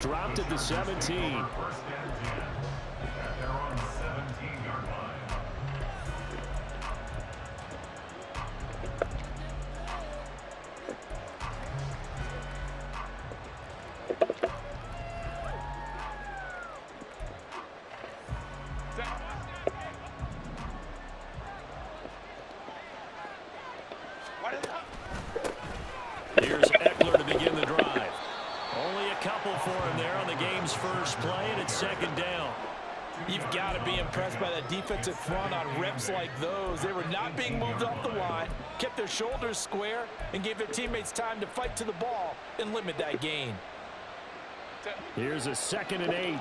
Dropped at the 17. Here's Eckler to begin the drive. Only a couple for him there on the game's first play, and it's second down. You've got to be impressed by that defensive front on reps like those. They were not being moved off the line, kept their shoulders square, and gave their teammates time to fight to the ball and limit that gain. Here's a 2nd and 8.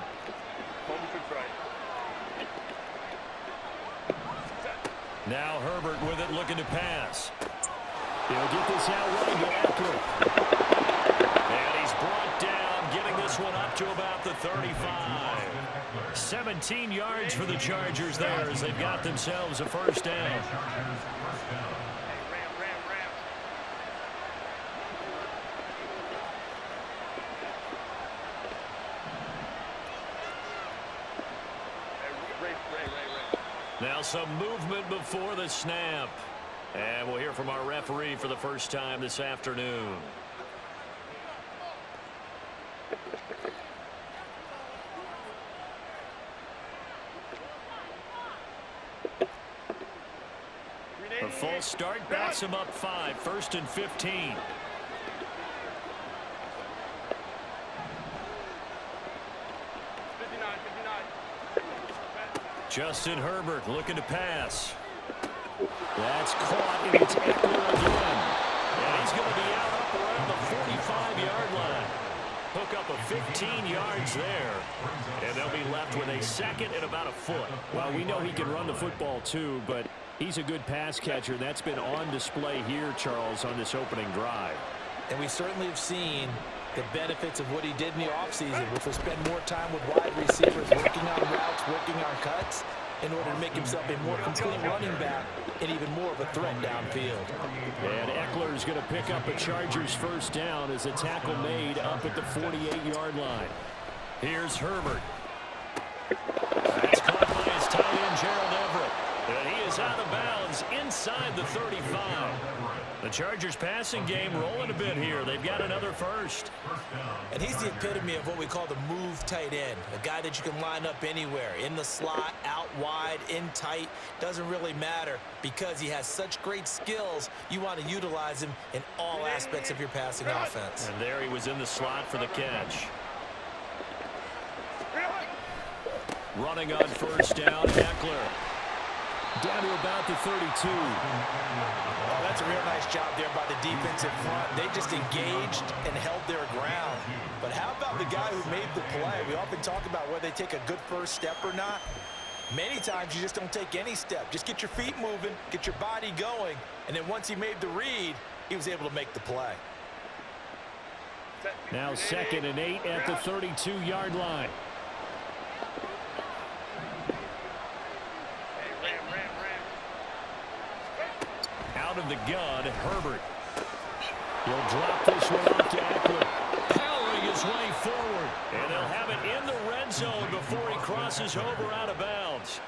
Now Herbert with it, looking to pass. He'll get this out right to Eckler. And he's brought down, getting this one up to about the 35. 17 yards for the Chargers there as they've got themselves a first down. Now some movement before the snap. And we'll hear from our referee for the first time this afternoon. A full start backs him up 5, 1st and 15. Justin Herbert looking to pass. That's caught, and it's Eckler again. And he's going to be out up around the 45-yard line. Hook up a 15 yards there. And they'll be left with a 2nd and about a foot. Well, we know he can run the football too, but he's a good pass catcher. That's been on display here, Charles, on this opening drive. And we certainly have seen the benefits of what he did in the offseason, which was spend more time with wide receivers, working on routes, working on cuts, in order to make himself a more complete running back and even more of a threat downfield. And Eckler is going to pick up a Chargers first down as a tackle made up at the 48-yard line. Here's Herbert. That's caught by his tight end, Gerald Everett. And he is out of bounds inside the 35. The Chargers passing game rolling a bit here. They've got another first. And he's the epitome of what we call the move tight end. A guy that you can line up anywhere. In the slot, out wide, in tight. Doesn't really matter because he has such great skills. You want to utilize him in all aspects of your passing offense. And there he was in the slot for the catch. Running on first down, Eckler. Down to about the 32. Oh, that's a real nice job there by the defensive front. They just engaged and held their ground. But how about the guy who made the play? We often talk about whether they take a good first step or not. Many times you just don't take any step. Just get your feet moving, get your body going, and then once he made the read, he was able to make the play. Now 2nd and 8 at the 32-yard line. Out of the gun, Herbert. He'll drop this one off to Eckler. Powering his way forward. And they'll have it in the red zone before he crosses over out of bounds.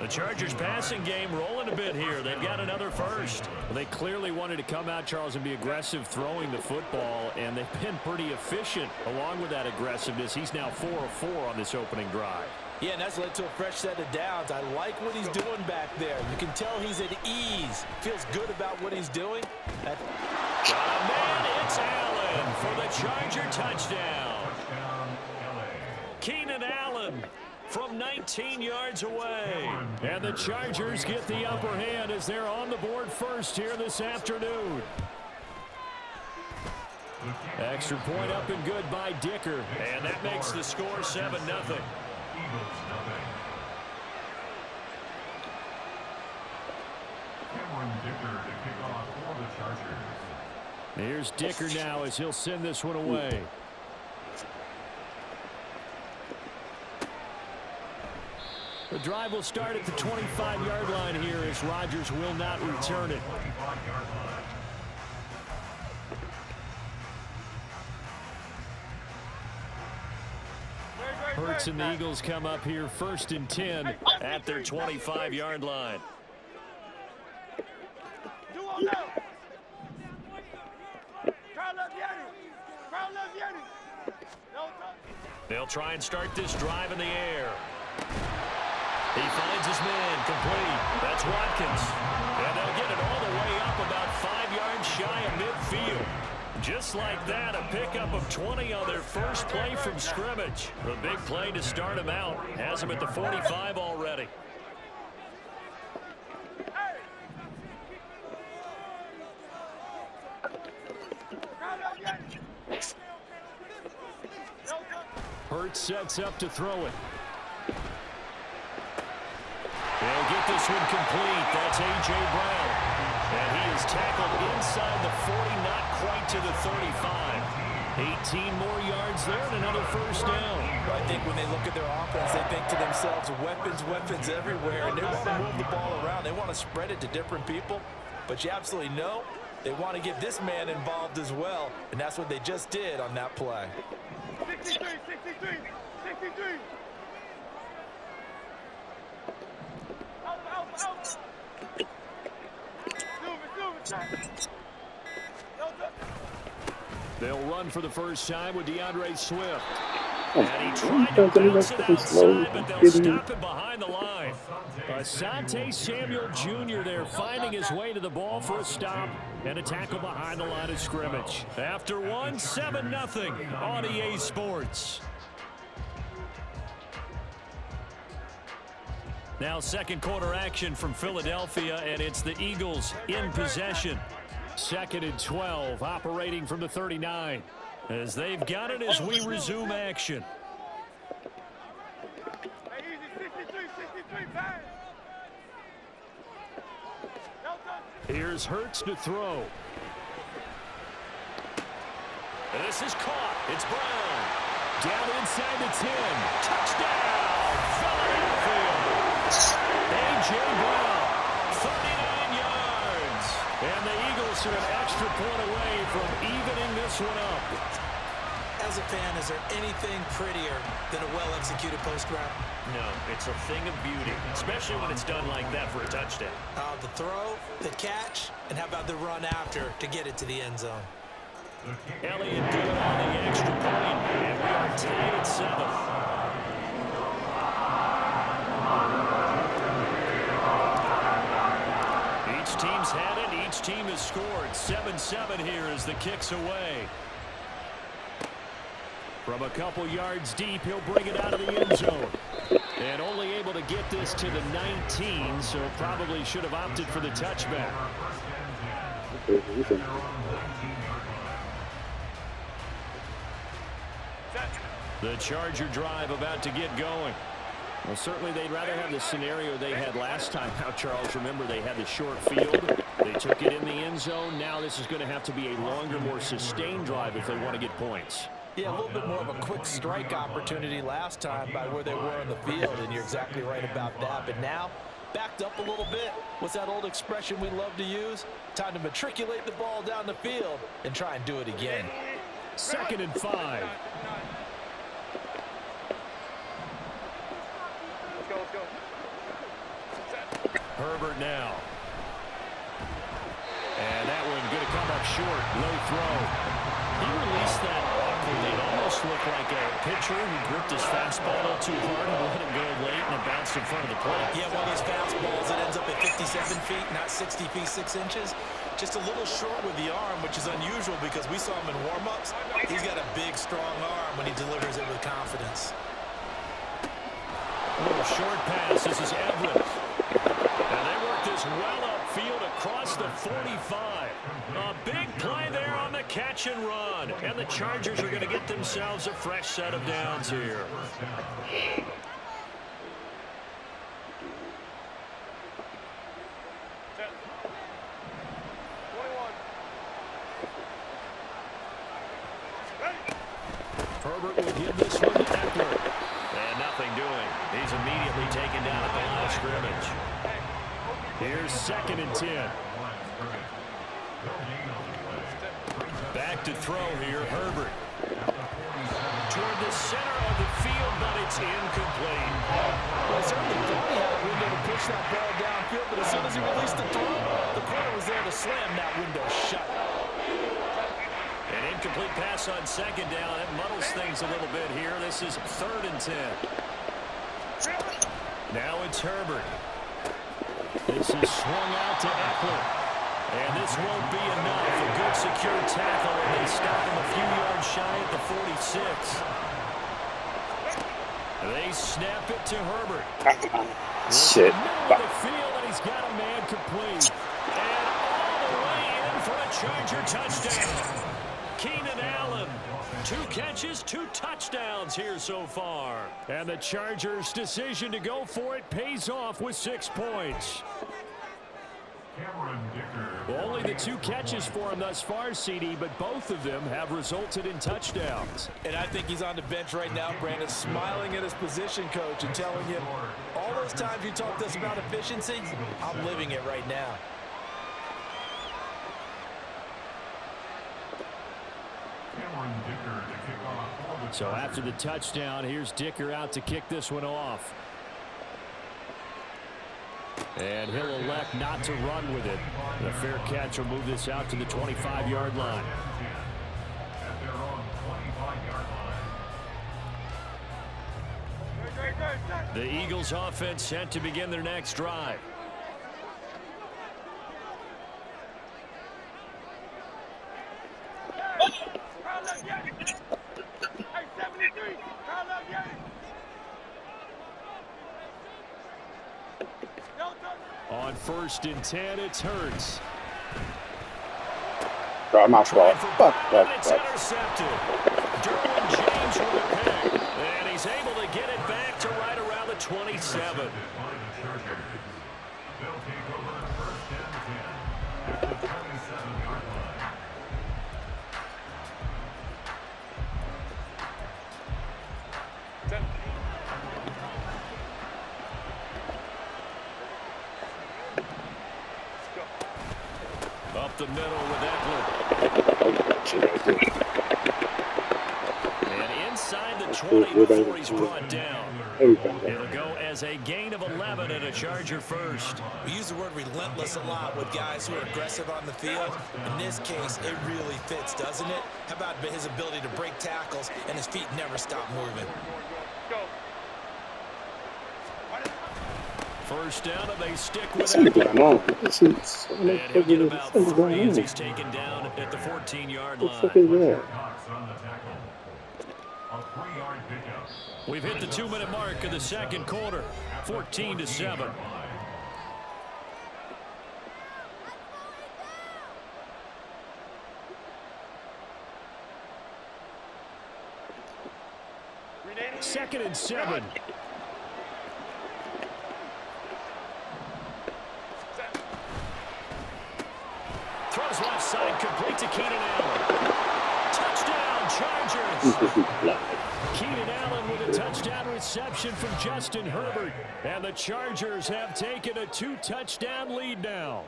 The Chargers passing game rolling a bit here. They've got another first. Well, they clearly wanted to come out, Charles, and be aggressive throwing the football, and they've been pretty efficient along with that aggressiveness. He's now 4 of 4 on this opening drive. Yeah, and that's led to a fresh set of downs. I like what he's doing back there. You can tell he's at ease. Feels good about what he's doing. Got a man, it's Allen for the Charger touchdown. Keenan Allen from 19 yards away. And the Chargers get the upper hand as they're on the board first here this afternoon. Extra point up and good by Dicker. And that makes the score 7-0. Here's Dicker now as he'll send this one away. The drive will start at the 25-yard line here as Rodgers will not return it. Hurts and the Eagles come up here 1st and 10 at their 25-yard line. They'll try and start this drive in the air. He finds his man complete. That's Watkins. And they'll get it all the way up about 5 yards shy of midfield. Just like that, a pickup of 20 on their first play from scrimmage. A big play to start him out. Has him at the 45 already. Hurts sets up to throw it. They'll get this one complete. That's A.J. Brown. And he is tackled inside the 40, not quite to the 35. 18 more yards there and another first down. I think when they look at their offense, they think to themselves, weapons everywhere, and they want to move the ball around. They want to spread it to different people, but you absolutely know they want to get this man involved as well, and that's what they just did on that play. 63. They'll run for the first time with DeAndre Swift. And he tried to bounce it outside, but they'll stop him behind the line. Asante Samuel Jr. there finding his way to the ball for a stop and a tackle behind the line of scrimmage. After one, 7-0 on EA Sports. Now second quarter action from Philadelphia, and it's the Eagles in possession. 2nd and 12, operating from the 39. As they've got it as we resume action. Here's Hurts to throw. This is caught. It's Brown. Down inside the 10. Touchdown, Philadelphia. A.J. Brown, 39 yards. And the Eagles are an extra point away from evening this one up. As a fan, is there anything prettier than a well-executed post route? No, it's a thing of beauty, especially when it's done like that for a touchdown. The throw, the catch, and how about the run after to get it to the end zone? Elliott good on the extra point, and we are tied at 7. Each team's had it. Each team has scored. 7-7 here as the kick's away. From a couple yards deep, he'll bring it out of the end zone. And only able to get this to the 19, so probably should have opted for the touchback. The Charger drive about to get going. Well, certainly they'd rather have the scenario they had last time. Now, Charles, remember they had the short field. They took it in the end zone. Now this is going to have to be a longer, more sustained drive if they want to get points. Yeah, a little bit more of a quick strike opportunity last time by where they were on the field, and you're exactly right about that. But now, backed up a little bit. What's that old expression we love to use? Time to matriculate the ball down the field and try and do it again. 2nd and 5. Let's go. Herbert now. And that one going to come up short. Low throw. He released that awkwardly. It almost looked like a pitcher who gripped his fastball a little too hard and let it go late, and it bounced in front of the plate. Yeah, one of those fastballs that ends up at 57 feet, not 60 feet, 6 inches. Just a little short with the arm, which is unusual because we saw him in warm-ups. He's got a big, strong arm when he delivers it with confidence. A little short pass. This is Everett. And they work this well upfield across the 45. A big play there on the catch and run. And the Chargers are going to get themselves a fresh set of downs here. Herbert will give this one to Eckler. And nothing doing. He's immediately taken down at the line of scrimmage. Here's 2nd and 10. Back to throw here, Herbert. Toward the center of the field, but It's incomplete. Well, certainly thought he had a window to push that ball downfield, but as soon as he released the throw, the corner was there to slam that window shut. An incomplete pass on second down. That muddles things a little bit here. This is 3rd and 10. Now it's Herbert. This is swung out to Eckler. And this won't be enough. A good secure tackle, and they stop him a few yards shy at the 46. They snap it to Herbert. Shit. Middle of the field, and he's got a man complete. And all the way in for a Charger touchdown. Keenan Allen, 2 catches, 2 touchdowns here so far. And the Chargers' decision to go for it pays off with 6 points. Only the 2 catches for him thus far, CD, but both of them have resulted in touchdowns. And I think he's on the bench right now, Brandon, smiling at his position coach and telling him, all those times you talked to us about efficiency, I'm living it right now. So after the touchdown, here's Dicker out to kick this one off. And he'll elect not to run with it. The fair catch will move this out to the 25-yard line. The Eagles offense set to begin their next drive. On 1st and 10, it's Hurts. Bro, my fault. Fuck It's that. intercepted. Derwin James with a pick. And he's able to get it back to right around the 27. Up the middle with Eckler. And inside the 20 before he's brought down. It'll go as a gain of 11 and a Charger first. We use the word relentless a lot with guys who are aggressive on the field. In this case, it really fits, doesn't it? How about his ability to break tackles and his feet never stop moving? First down, and they stick with Something it. going on. And he'll get about 3 as he's taken down at the 14-yard What the fuck is line. that? We've hit the 2-minute mark of the second quarter, 14-7. Second and 7. Throws left side, complete to Keenan Allen. Touchdown, Chargers. Keenan Allen with a touchdown reception from Justin Herbert. And the Chargers have taken a 2-touchdown lead now.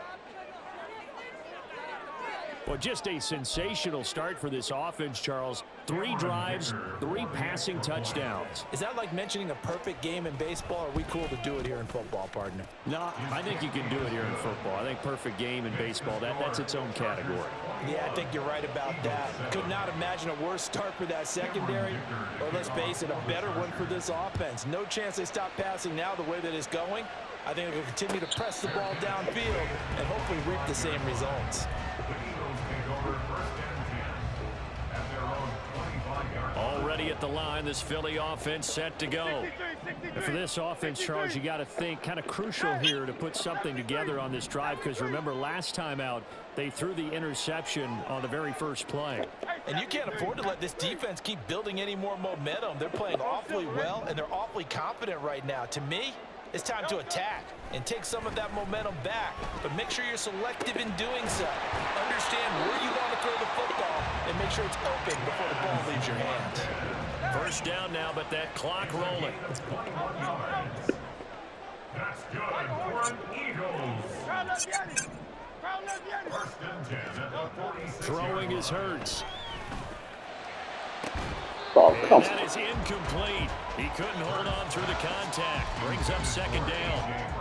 Well, just a sensational start for this offense, Charles. 3 drives, 3 passing touchdowns. Is that like mentioning a perfect game in baseball, or are we cool to do it here in football, partner? No, I think you can do it here in football. I think perfect game in baseball, that's its own category. Yeah, I think you're right about that. Could not imagine a worse start for that secondary, or let's face it, a better one for this offense. No chance they stop passing now the way that it's going. I think they'll continue to press the ball downfield and hopefully reap the same results. Already at the line, this Philly offense set to go. And for this offense, Charles, you got to think kind of crucial here to put something together on this drive, because remember last time out they threw the interception on the very first play. And you can't afford to let this defense keep building any more momentum. They're playing awfully well, and they're awfully confident right now. To me, it's time to attack and take some of that momentum back, but make sure you're selective in doing so. Understand where you want to throw the football and make sure it's open before the ball leaves your hands. First down now, but that clock rolling. That's good for an Eagles. First and 10 at the 46. Throwing is Hurts. Oh, And come that on. is incomplete. He couldn't hold on through the contact. Brings up second down.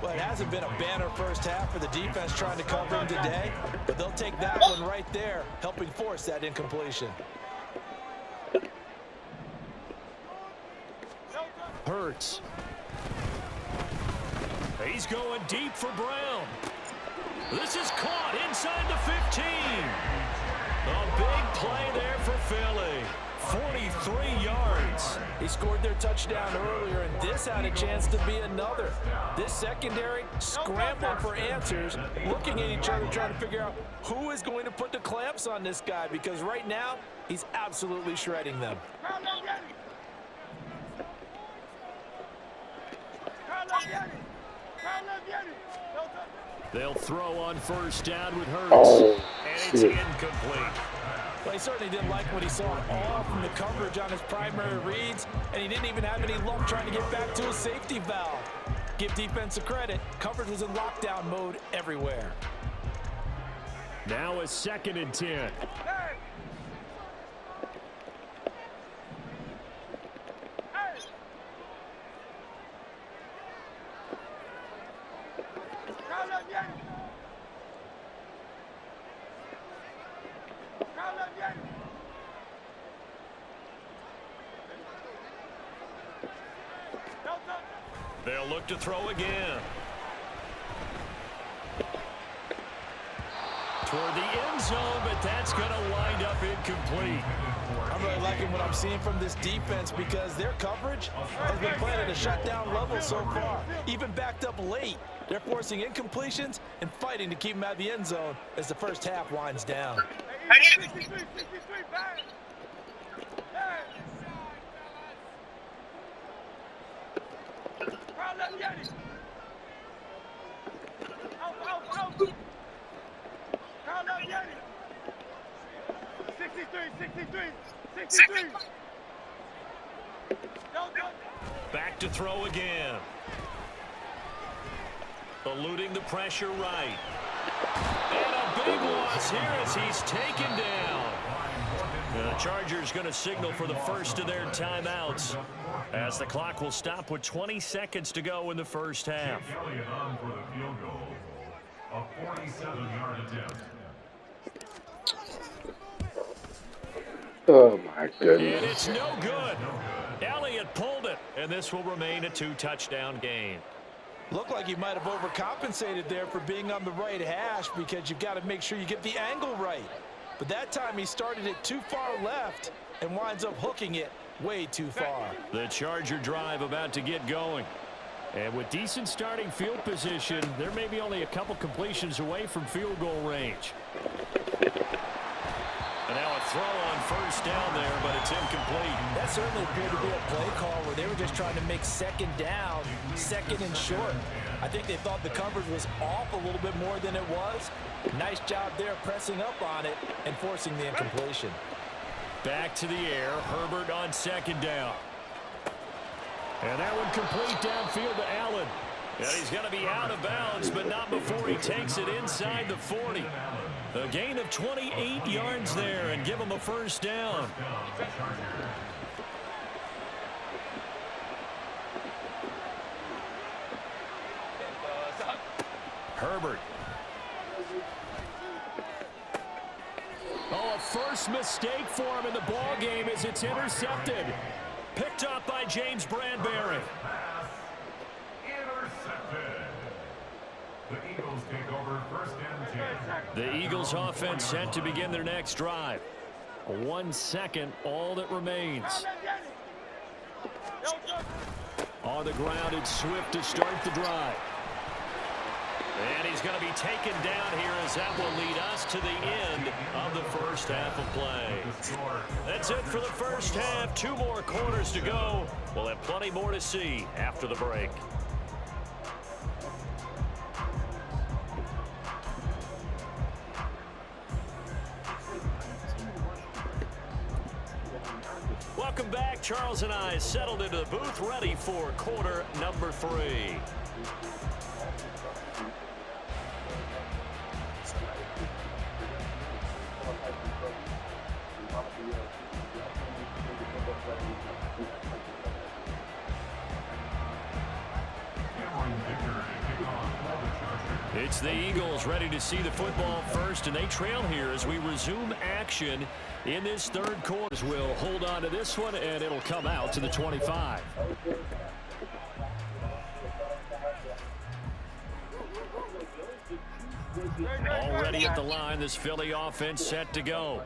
Well, it hasn't been a banner first half for the defense trying to cover him today, but they'll take that one right there, helping force that incompletion. Hurts. He's going deep for Brown. This is caught inside the 15. A big play there for Philly. 43 yards. He scored their touchdown earlier, and this had a chance to be another. This secondary scrambling for answers, looking at each other, trying to figure out who is going to put the clamps on this guy, because right now, he's absolutely shredding them. They'll throw on first down with Hurts. Oh, And it's shit. incomplete. Well, he certainly didn't like what he saw all from the coverage on his primary reads, and he didn't even have any luck trying to get back to his safety valve. Give defense a credit. Coverage was in lockdown mode everywhere. Now a 2nd and 10. They'll look to throw again. Toward the end zone, but that's going to wind up incomplete. I'm really liking what I'm seeing from this defense because their coverage has been playing at a shutdown level so far. Even backed up late, they're forcing incompletions and fighting to keep them out of the end zone as the first half winds down. 63, 63, bang! Out! 63. Back to throw again. Eluding the pressure right. And a big loss here as he's taken down. The Chargers going to signal for the first of their timeouts as the clock will stop with 20 seconds to go in the first half. Elliott on for the field goal. A 47-yard attempt. Oh, my And goodness. it's no good. Elliott pulled it, and this will remain a 2-touchdown game. Looked like he might have overcompensated there for being on the right hash because you've got to make sure you get the angle right. But that time he started it too far left and winds up hooking it way too far. The Charger drive about to get going. And with decent starting field position, there may be only a couple completions away from field goal range. And now a throw on first down there, but it's incomplete. That certainly appeared to be a play call where they were just trying to make second down, second and short. I think they thought the coverage was off a little bit more than it was. Nice job there pressing up on it and forcing the incompletion. Back to the air, Herbert on second down. And that one complete downfield to Allen. And he's going to be out of bounds, but not before he takes it inside the 40. A gain of 28 yards there and give him a first down. Herbert. Oh, a first mistake for him in the ball game as it's intercepted. Picked up by James Bradbury. Intercepted. The Eagles take over first and 10. The Eagles offense set to begin their next drive. 1 second, all that remains. On the ground, it's Swift to start the drive. And he's going to be taken down here as that will lead us to the end of the first half of play. That's it for the first half. 2 more quarters to go. We'll have plenty more to see after the break. Welcome back. Charles and I settled into the booth, ready for quarter number 3. It's the Eagles ready to see the football first, and they trail here as we resume action in this third quarter. We'll hold on to this one, and it'll come out to the 25. Already at the line, this Philly offense set to go.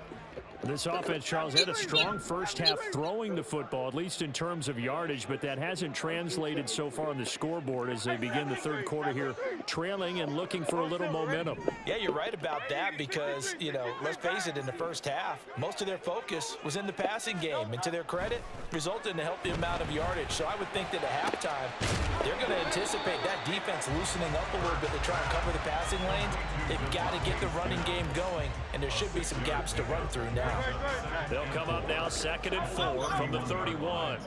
This offense, Charles, had a strong first half throwing the football, at least in terms of yardage, but that hasn't translated so far on the scoreboard as they begin the third quarter here, trailing and looking for a little momentum. Yeah, you're right about that because, you know, let's face it, in the first half, most of their focus was in the passing game. And to their credit, resulted in a healthy amount of yardage. So I would think that at halftime, they're going to anticipate that defense loosening up a little bit to try and cover the passing lanes. They've got to get the running game going, and there should be some gaps to run through now. They'll come up now 2nd and 4 from the 31.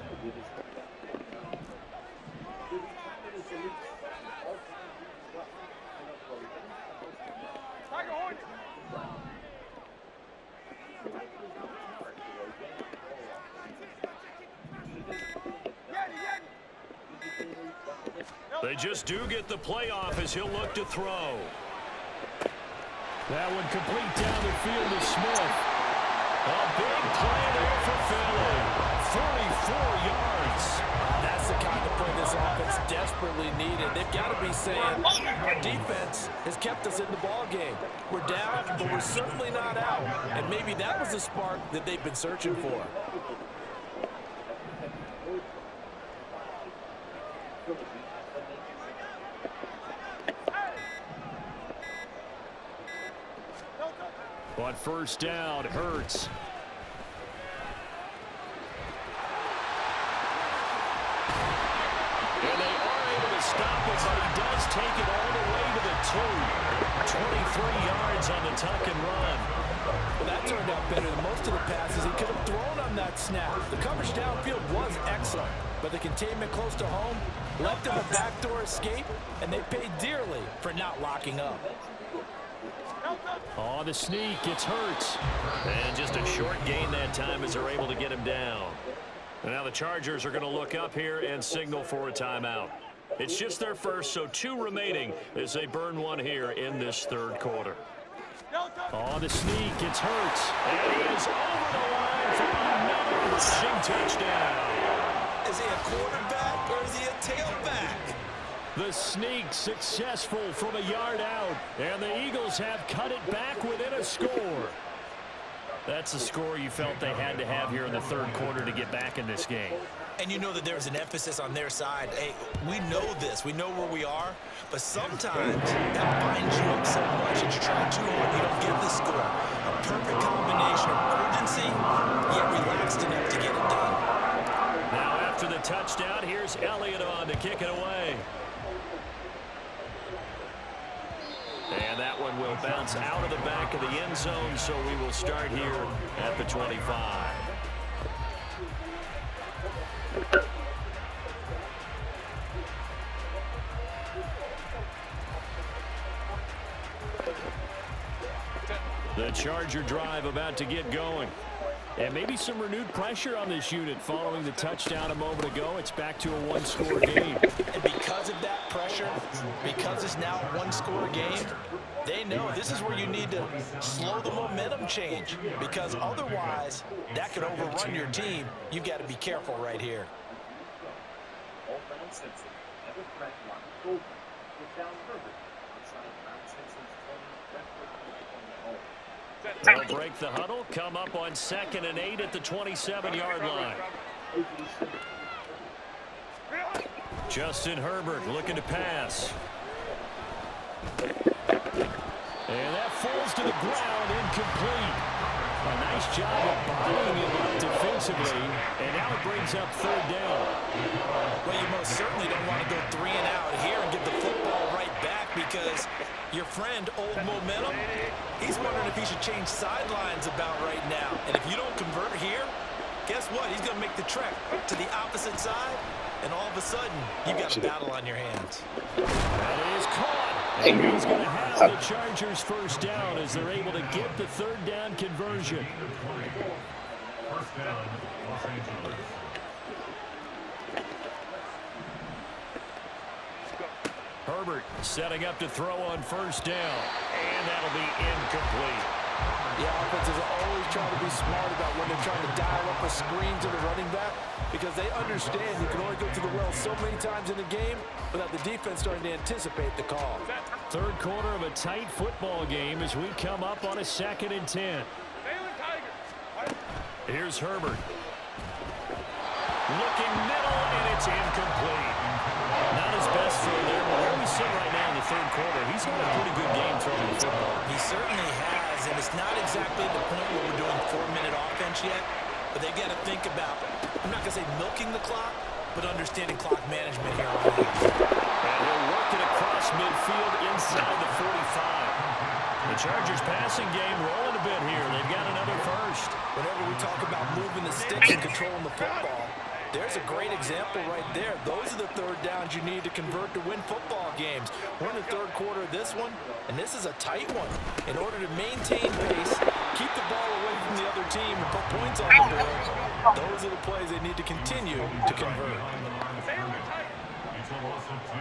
They just do get the playoff as he'll look to throw. That one complete down the field to Smith. A big play there for Philly. 44 yards. That's the kind of play this offense desperately needed. They've got to be saying, our defense has kept us in the ball game. We're down, but we're certainly not out. And maybe that was the spark that they've been searching for. On first down, Hurts. And they are able to stop it, but he does take it all the way to the 2. 23 yards on the tuck and run. Well, that turned out better than most of the passes he could have thrown on that snap. The coverage downfield was excellent, but the containment close to home left him a backdoor escape, and they paid dearly for not locking up. On the sneak, it's Hurts. And just a short gain that time as they're able to get him down. And now the Chargers are going to look up here and signal for a timeout. It's just their first, so 2 remaining as they burn one here in this third quarter. On the sneak, it's Hurts. And he is over the line for another rushing touchdown. Is he a quarterback or is he a tailback? The sneak successful from a yard out, and the Eagles have cut it back within a score. That's the score you felt they had to have here in the third quarter to get back in this game. And you know that there's an emphasis on their side. Hey, we know this. We know where we are. But sometimes that binds you up so much that you try too hard, you don't get the score. A perfect combination of urgency, yet relaxed enough to get it done. Now after the touchdown, here's Elliott on to kick it away. And that one will bounce out of the back of the end zone, so we will start here at the 25. The Charger drive about to get going. And maybe some renewed pressure on this unit following the touchdown a moment ago. It's back to a one-score game. And because of that pressure, because it's now a one-score game, they know this is where you need to slow the momentum change. Because otherwise, that could overrun your team. You've got to be careful right here. They'll break the huddle, come up on 2nd and 8 at the 27-yard line. Justin Herbert looking to pass. And that falls to the ground, incomplete. A nice job of bodying it up defensively, and now it brings up 3rd down. Well, you most certainly don't want to go 3 and out here and get the football right back because your friend, Old Momentum, he's wondering if he should change sidelines about right now. And if you don't convert here, guess what? He's going to make the trek to the opposite side, and all of a sudden, you've got a battle on your hands. That is caught. And he's going to have the Chargers first down as they're able to get the 3rd down conversion. First down, Los Angeles. Herbert Herbert setting up to throw on first down. And that'll be incomplete. Yeah, offenses are always trying to be smart about when they're trying to dial up a screen to the running back because they understand you can only go to the well so many times in the game without the defense starting to anticipate the call. Third quarter of a tight football game as we come up on a 2nd and 10. Here's Herbert. Looking middle, and it's incomplete. Not his best throw there, but where we sit right now in the third quarter, he's had a pretty good game throwing the football. He certainly has, and it's not exactly the point where we're doing 4-minute offense yet, but they've got to think about, I'm not going to say milking the clock, but understanding clock management here on offense. And he'll work it across midfield inside the 45. The Chargers passing game rolling a bit here. They've got another first. Whenever we talk about moving the sticks and controlling the football, there's a great example right there. Those are the third downs you need to convert to win football games. We're in the third quarter of this one, and this is a tight one. In order to maintain pace, keep the ball away from the other team, and put points on the board, those are the plays they need to continue to convert. Until loss of 2.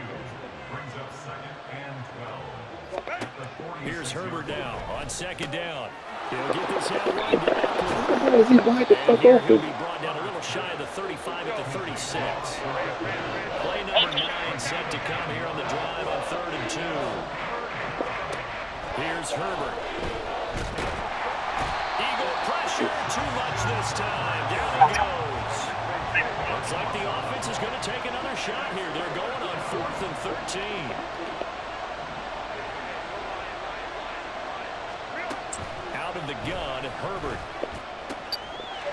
Brings up 2nd and 12. Here's Herbert now on 2nd down. He'll get this out right to Eckler. What the hell is he wide the fuck He'll be open? brought down a little shy of the 35 at the 36. Play number 9 set to come here on the drive on 3rd and 2. Here's Herbert. Eagle pressure, too much this time. Down he goes. Looks like the offense is going to take another shot here. They're going on 4th and 13. Out of the gun, Herbert.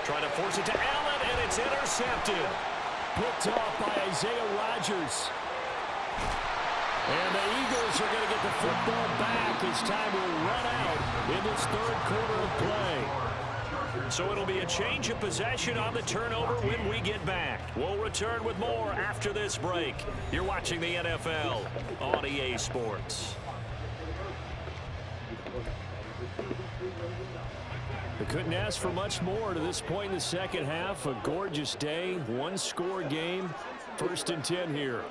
Trying to force it to Allen, and it's intercepted. Picked off by Isaiah Rodgers. And the Eagles are going to get the football back as time will run out in this third quarter of play. So it'll be a change of possession on the turnover when we get back. We'll return with more after this break. You're watching the NFL on EA Sports. We couldn't ask for much more to this point in the second half. A gorgeous day, one-score game. 1st and 10 here.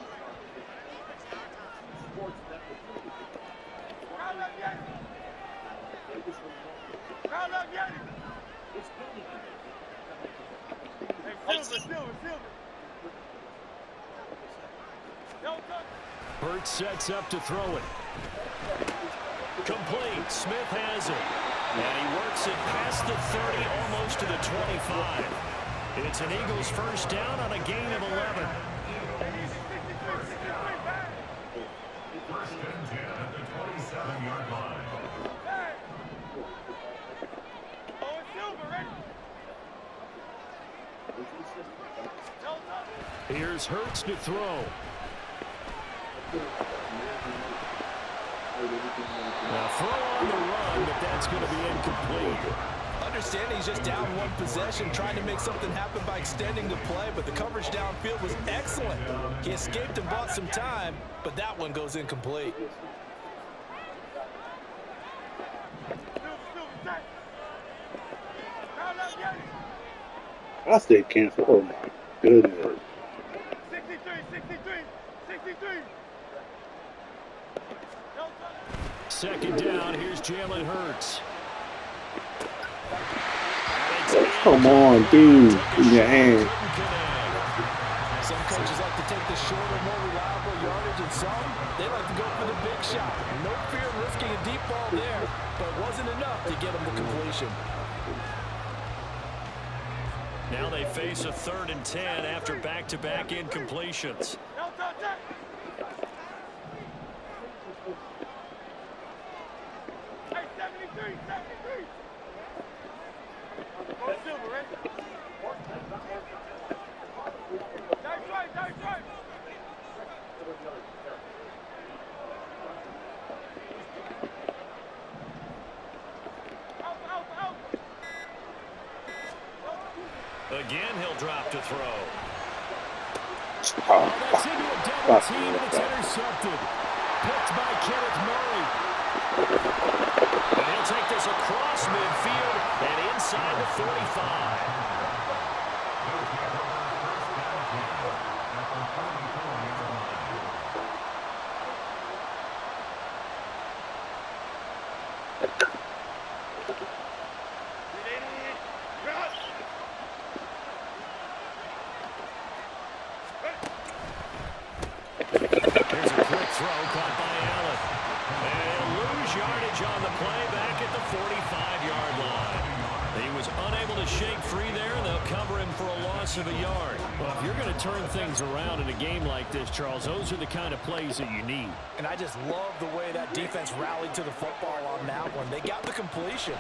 Burt sets up to throw it. Complete. Smith has it. And he works it past the 30, almost to the 25. It's an Eagles first down on a gain of 11. First and 10 at the 27-yard line. Here's Hurts to throw. Now throw on the run, but that's going to be incomplete. Understanding he's just down one possession, trying to make something happen by extending the play, but the coverage downfield was excellent. He escaped and bought some time, but that one goes incomplete. I stayed cancel. Oh my goodness. 63. Second down, here's Jalen Hurts. Come on, dude. In your hand. Some coaches like to take the shorter, more reliable yardage, and some, they like to go for the big shot. No fear of risking a deep ball there, but it wasn't enough to get him the completion. Now they face a 3rd and 10 after back-to-back incompletions. Hey, 73. That's right. Out. Again, he'll drop to throw. Oh, That's into a double team, and it's intercepted. Picked by Kenneth Murray. And he'll take this across midfield and inside the 45. Here's a quick throw caught by Allen. And he'll lose yardage on the play back at the 45-yard line. He was unable to shake free there, and they'll cover him for a loss of a yard. Well, if you're going to turn things around in a game like this, Charles, those are the kind of plays that you need. And I just love the way that defense rallied to the football on that one. They got the completion,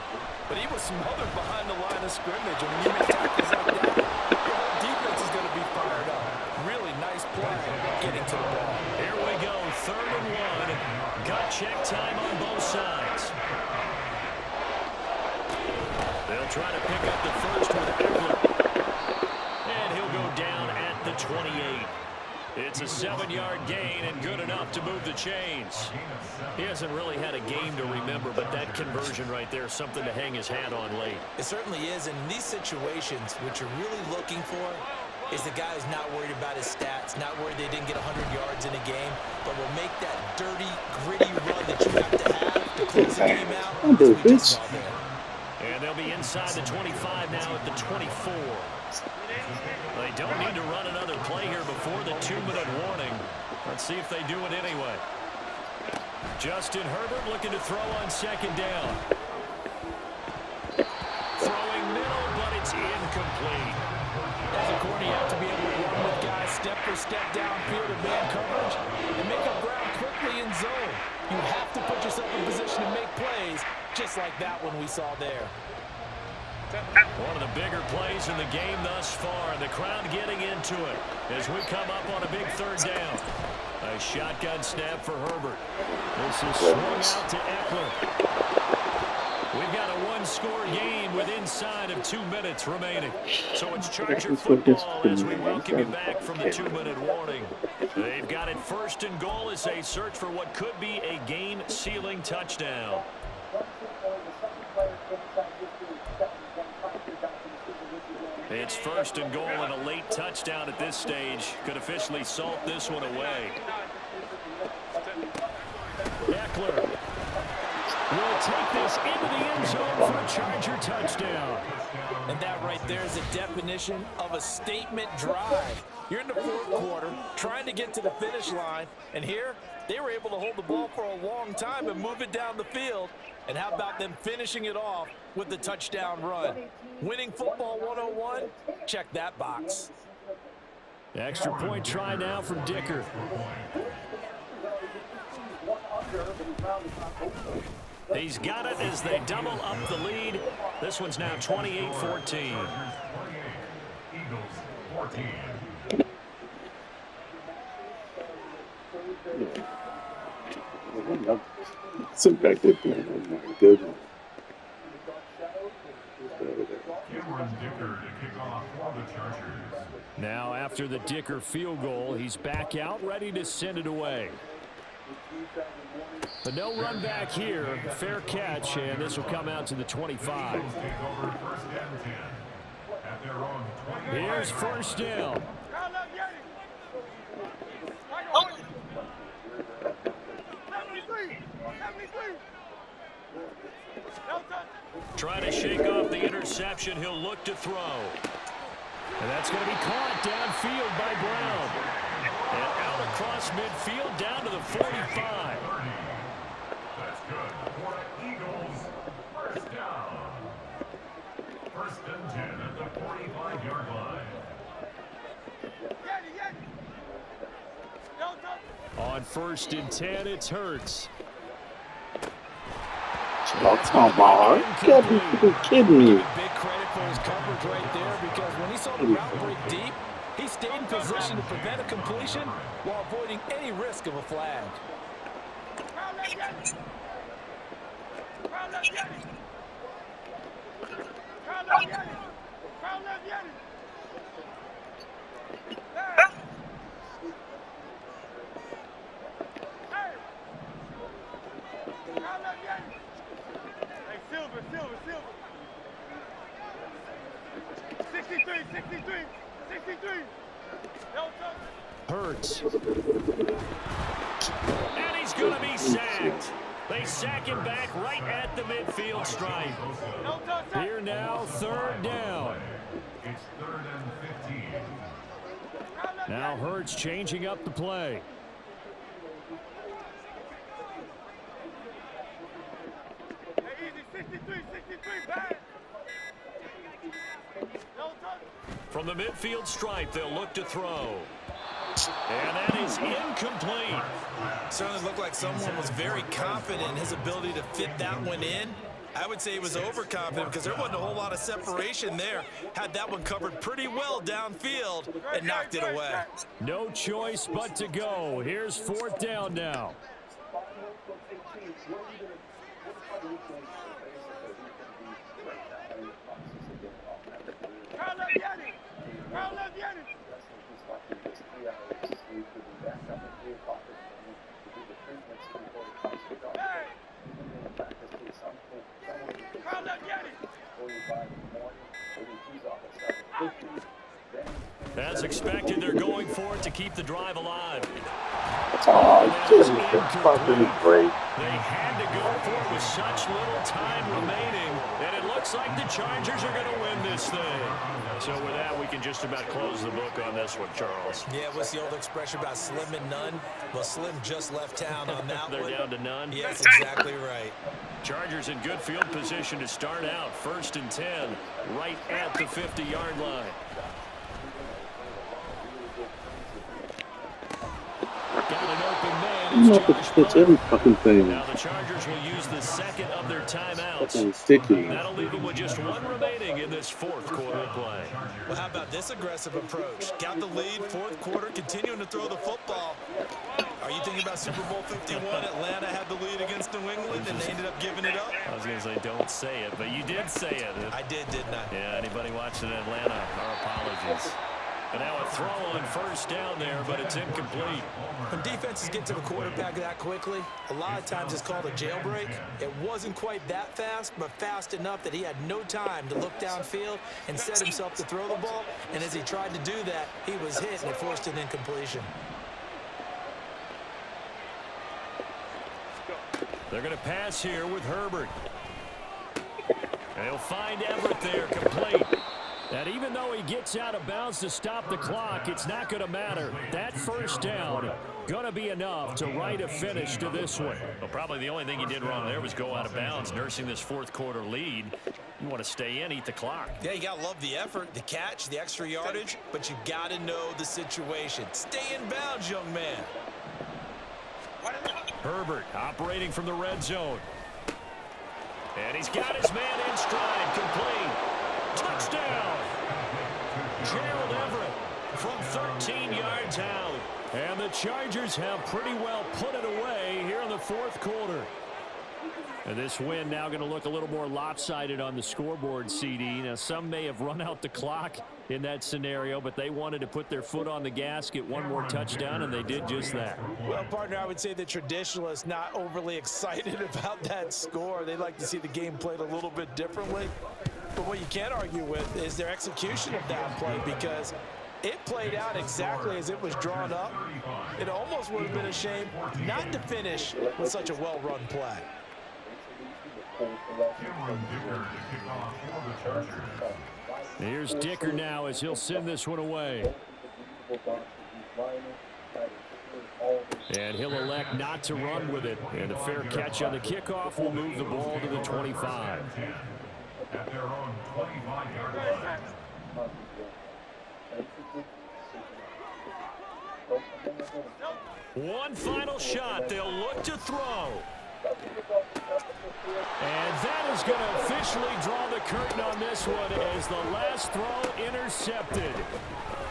but he was smothered behind the line of scrimmage. And when you make tackles like that, your whole defense is going to be fired up. Really nice play getting to the ball. Here we go, 3rd and 1. Gut check time on both sides. They'll try to pick up the first with Eckler. And he'll go down at the 28. It's a 7-yard gain and good enough to move the chains. He hasn't really had a game to remember, but that conversion right there is something to hang his hat on late. It certainly is. In these situations, what you're really looking for is the guy who's not worried about his stats, not worried they didn't get 100 yards in a game, but will make that dirty, gritty run that you have to close the game out. As we just saw there. And they'll be inside the 25 now at the 24. They don't need to run another play here before the 2-minute warning. Let's see if they do it anyway. Justin Herbert looking to throw on 2nd down. Throwing middle, but it's incomplete. As a corner, you have to be able to run with guys step for step downfield in man coverage and make up ground quickly in zone. You have to put yourself in position to make plays, just like that one we saw there. One of the bigger plays in the game thus far. The crowd getting into it as we come up on a big 3rd down. A shotgun snap for Herbert. This is swung out to Eckler. We've got a 1-score game with inside of 2 minutes remaining. So it's Charger football as we welcome you back from the 2-minute warning. They've got it 1st and goal as they search for what could be a game-sealing touchdown. It's 1st and goal, and a late touchdown at this stage could officially salt this one away. Eckler will take this into the end zone for a Charger touchdown. And that right there is a definition of a statement drive. You're in the 4th quarter, trying to get to the finish line, and here they were able to hold the ball for a long time and move it down the field. And how about them finishing it off with the touchdown run? Winning football 101, check that box. Extra point try now from Dicker. He's got it as they double up the lead. This one's now 28-14. Eagles 14. Sit back there. Oh my goodness. Cameron Dicker to kick off for the Chargers. Now after the Dicker field goal, he's back out ready to send it away. But no run back here. Fair catch, and this will come out to the 25. Eagles take over 1st and 10 at their own 20. Here's 1st down. Trying to shake off the interception. He'll look to throw. And that's going to be caught downfield by Brown. And out across midfield down to the 45. That's good for the Eagles. 1st down. 1st and 10 at the 45-yard line. On 1st and 10, it's Hurts. Oh, come on. You gotta be freaking kidding me. Big credit for his coverage right there, because when he saw the route break deep, he stayed in position to prevent a completion while avoiding any risk of a flag. Silver. 63. Hurts. And he's going to be sacked. They sack him back right at the midfield stripe. Here now, 3rd down. It's 3rd and 15. Now Hurts changing up the play. From the midfield stripe, they'll look to throw. And that is incomplete. Certainly looked like someone was very confident in his ability to fit that one in. I would say he was overconfident because there wasn't a whole lot of separation there. Had that one covered pretty well downfield and knocked it away. No choice but to go. Here's 4th down now. As expected, they're going for it to keep the drive alive. Oh, dude, that's fucking great. They had to go for it with such little time remaining, and it looks like the Chargers are going to win this thing. So with that, we can just about close the book on this one, Charles. Yeah, what's the old expression about slim and none? Well, Slim just left town on that They're one. down to none? Yes, exactly right. Chargers in good field position to start out. 1st and 10, right at the 50-yard line. Got an open man. Look, it's every fucking thing. Now the Chargers will use the 2nd of their timeouts. Fucking sticky. That'll leave them with just 1 remaining in this 4th quarter of play. Well, how about this aggressive approach? Got the lead, 4th quarter, continuing to throw the football. Are you thinking about Super Bowl 51? Atlanta had the lead against New England, and they ended up giving it up? I was going to say don't say it, but you did say it. I did, didn't I? Yeah, anybody watching Atlanta, our apologies. But now a throw on 1st down there, but it's incomplete. When defenses get to the quarterback that quickly, a lot of times it's called a jailbreak. It wasn't quite that fast, but fast enough that he had no time to look downfield and set himself to throw the ball. And as he tried to do that, he was hit and it forced an incompletion. They're going to pass here with Herbert. And he'll find Everett there, complete. And even though he gets out of bounds to stop the clock, it's not going to matter. That 1st down going to be enough to write a finish to this one. Well, probably the only thing he did wrong there was go out of bounds, nursing this 4th quarter lead. You want to stay in, eat the clock. Yeah, you got to love the effort, the catch, the extra yardage, but you got to know the situation. Stay in bounds, young man. Herbert operating from the red zone. And he's got his man in stride, complete. Touchdown! Gerald Everett from 13 yards out. And the Chargers have pretty well put it away here in the 4th quarter. And this win now going to look a little more lopsided on the scoreboard, CD. Now, some may have run out the clock in that scenario, but they wanted to put their foot on the gas, get 1 more touchdown, and they did just that. Well, partner, I would say the traditionalists not overly excited about that score. They'd like to see the game played a little bit differently. But what you can't argue with is their execution of that play, because it played out exactly as it was drawn up. It almost would have been a shame not to finish with such a well-run play. Here's Dicker now as he'll send this one away. And he'll elect not to run with it. And a fair catch on the kickoff will move the ball to the 25. At their own 25-yard line. One final shot. They'll look to throw. And that is going to officially draw the curtain on this one as the last throw intercepted.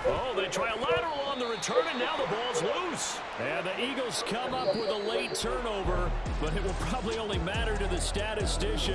Oh, they try a lateral on the return, and now the ball's loose. And the Eagles come up with a late turnover, but it will probably only matter to the statistician.